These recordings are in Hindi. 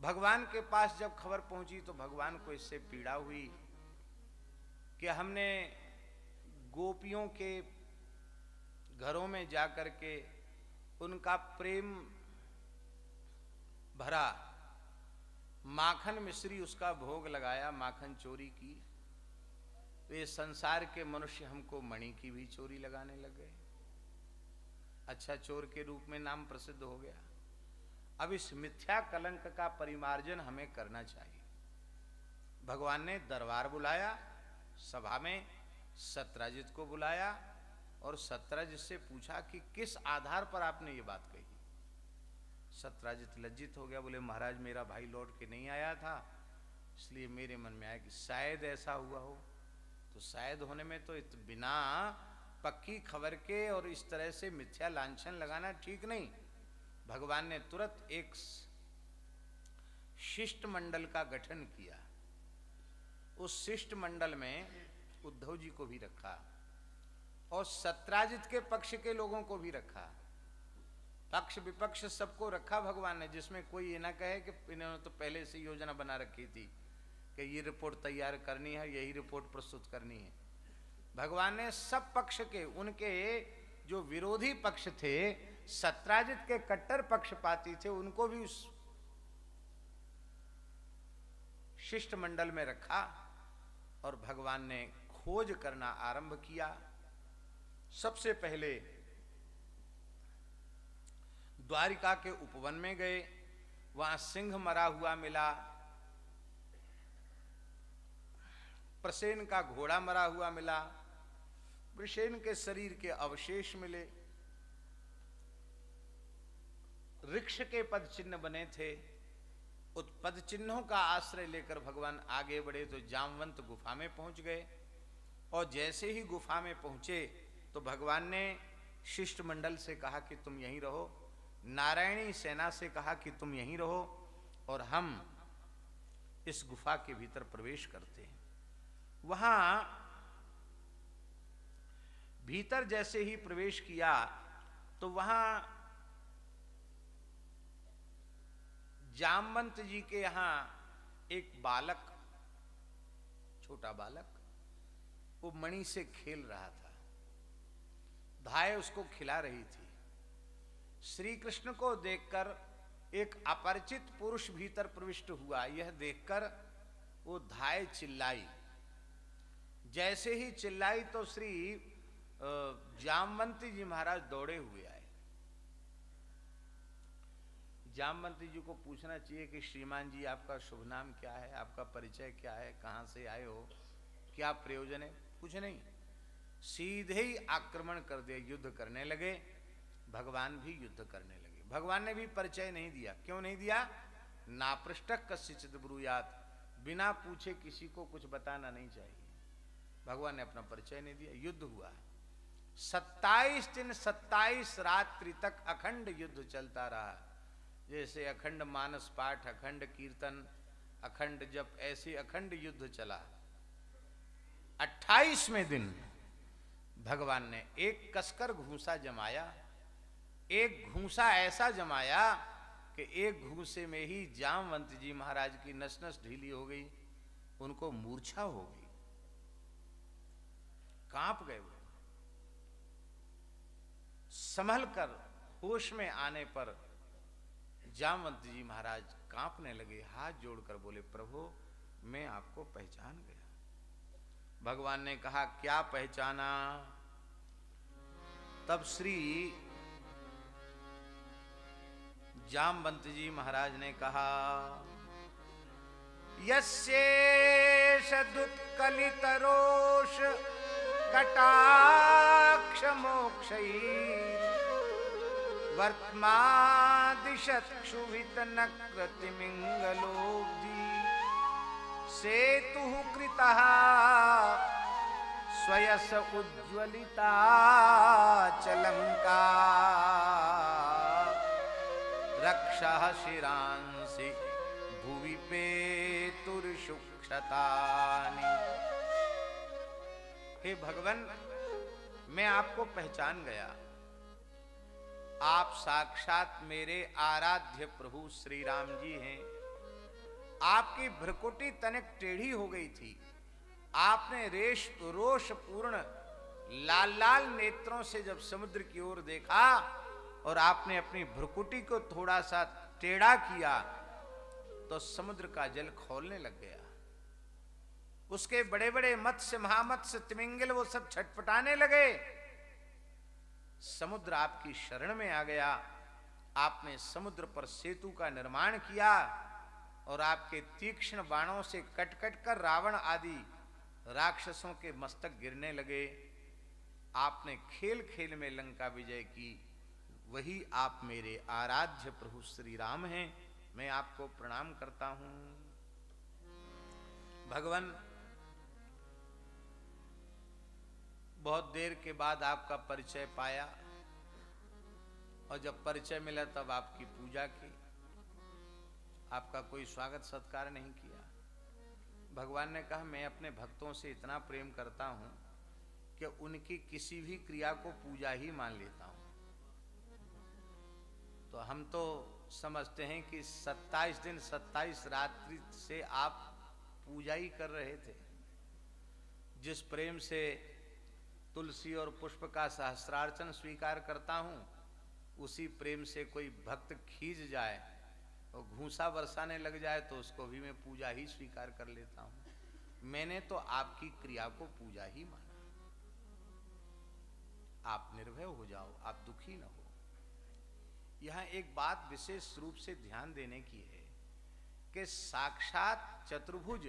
भगवान के पास जब खबर पहुंची तो भगवान को इससे पीड़ा हुई कि हमने गोपियों के घरों में जाकर के उनका प्रेम भरा माखन मिश्री उसका भोग लगाया, माखन चोरी की, तो ये संसार के मनुष्य हमको मणि की भी चोरी लगाने लग गए। अच्छा चोर के रूप में नाम प्रसिद्ध हो गया। अब इस मिथ्या कलंक का परिमार्जन हमें करना चाहिए। भगवान ने दरबार बुलाया, सभा में सत्राजित को बुलाया और सत्राजित से पूछा कि किस आधार पर आपने ये बात कही। सत्राजित लज्जित हो गया, बोले महाराज मेरा भाई लौट के नहीं आया था, इसलिए मेरे मन में आया कि शायद ऐसा हुआ हो। तो शायद होने में तो बिना पक्की खबर के और इस तरह से मिथ्या लांछन लगाना ठीक नहीं। भगवान ने तुरंत एक शिष्ट मंडल का गठन किया। उस शिष्ट मंडल में उद्धव जी को भी रखा और सत्राजित के पक्ष के लोगों को भी रखा, पक्ष विपक्ष सबको रखा भगवान ने, जिसमें कोई ये ना कहे कि इन्होंने तो पहले से योजना बना रखी थी कि ये रिपोर्ट तैयार करनी है, यही रिपोर्ट प्रस्तुत करनी है। भगवान ने सब पक्ष के, उनके जो विरोधी पक्ष थे, सत्राजित के कट्टर पक्षपाती थे, उनको भी उस शिष्ट मंडल में रखा और भगवान ने खोज करना आरंभ किया। सबसे पहले द्वारिका के उपवन में गए, वहां सिंह मरा हुआ मिला, प्रसेन का घोड़ा मरा हुआ मिला, वृषेन के शरीर के अवशेष मिले, वृक्ष के पद चिन्ह बने थे। उस पद चिन्हों का आश्रय लेकर भगवान आगे बढ़े तो जामवंत गुफा में पहुंच गए और जैसे ही गुफा में पहुंचे तो भगवान ने शिष्टमंडल से कहा कि तुम यहीं रहो, नारायणी सेना से कहा कि तुम यहीं रहो और हम इस गुफा के भीतर प्रवेश करते हैं। वहां भीतर जैसे ही प्रवेश किया तो वहां जामवंत जी के यहां एक बालक, छोटा बालक, वो मणि से खेल रहा था, धाय उसको खिला रही थी। श्री कृष्ण को देखकर एक अपरिचित पुरुष भीतर प्रविष्ट हुआ। यह देखकर वो धाय चिल्लाई। जैसे ही चिल्लाई तो श्री जामवंती जी महाराज दौड़े हुए आए। जामवंती जी को पूछना चाहिए कि श्रीमान जी आपका शुभ नाम क्या है, आपका परिचय क्या है, कहां से आए हो, क्या प्रयोजन है, कुछ नहीं, सीधे ही आक्रमण कर दिया, युद्ध करने लगे। भगवान भी युद्ध करने लगे। भगवान ने भी परिचय नहीं दिया। क्यों नहीं दिया? नापृष्टक कस्यचित् ब्रूयात्, बिना पूछे किसी को कुछ बताना नहीं चाहिए। भगवान ने अपना परिचय नहीं दिया। युद्ध हुआ 27 दिन 27 रात्रि तक अखंड युद्ध चलता रहा। जैसे अखंड मानस पाठ, अखंड कीर्तन, अखंड जप, ऐसे अखंड युद्ध चला। 28वें दिन भगवान ने एक कसकर घूंसा जमाया। एक घूंसा ऐसा जमाया कि एक घूंसे में ही जामवंत जी महाराज की नस नस ढीली हो गई, उनको मूर्छा हो गई, कांप गए वो। संभल कर होश में आने पर जामवंत जी महाराज कांपने लगे, हाथ जोड़कर बोले, प्रभु मैं आपको पहचान गया। भगवान ने कहा, क्या पहचाना? तब श्री जामवंत जी महाराज ने कहा, यस्येष दुत्कलितरोष कटाक्ष मोक्षैः वर्त्मादिशत् क्षुभित नकृतिमिंगलोब्धि सेतुः कृतः स्वयस उज्ज्वलिता चलंका रक्षः शिरांसि भुवि पेतुर्षुक्षतानि। हे भगवान, मैं आपको पहचान गया। आप साक्षात मेरे आराध्य प्रभु श्री राम जी हैं। आपकी भ्रकुटी तनिक टेढ़ी हो गई थी। आपने रोष पूर्ण लाल लाल नेत्रों से जब समुद्र की ओर देखा और आपने अपनी भ्रुकुटी को थोड़ा सा टेढ़ा किया तो समुद्र का जल खौलने लग गया। उसके बड़े बड़े मत्स्य महामत्स्य तिमिंगल वो सब छटपटाने लगे। समुद्र आपकी शरण में आ गया। आपने समुद्र पर सेतु का निर्माण किया और आपके तीक्ष्ण बाणों से कट कट कर रावण आदि राक्षसों के मस्तक गिरने लगे। आपने खेल खेल में लंका विजय की। वही आप मेरे आराध्य प्रभु श्री राम हैं। मैं आपको प्रणाम करता हूं। भगवान, बहुत देर के बाद आपका परिचय पाया और जब परिचय मिला तब आपकी पूजा की। आपका कोई स्वागत सत्कार नहीं किया। भगवान ने कहा, मैं अपने भक्तों से इतना प्रेम करता हूं कि उनकी किसी भी क्रिया को पूजा ही मान लेता हूं। तो हम तो समझते हैं कि 27 दिन 27 रात्रि से आप पूजा ही कर रहे थे। जिस प्रेम से तुलसी और पुष्प का सहस्रार्चन स्वीकार करता हूं, उसी प्रेम से कोई भक्त खींच जाए और घूंसा बरसाने लग जाए तो उसको भी मैं पूजा ही स्वीकार कर लेता हूं। मैंने तो आपकी क्रिया को पूजा ही माना। आप निर्भय हो जाओ, आप दुखी न हो। यहां एक बात विशेष रूप से ध्यान देने की है कि साक्षात चतुर्भुज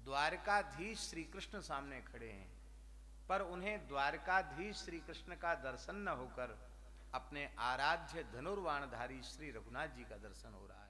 द्वारकाधीश श्री कृष्ण सामने खड़े हैं, पर उन्हें द्वारकाधीश श्री कृष्ण का दर्शन न होकर अपने आराध्य धनुर्वाणधारी श्री रघुनाथ जी का दर्शन हो रहा है।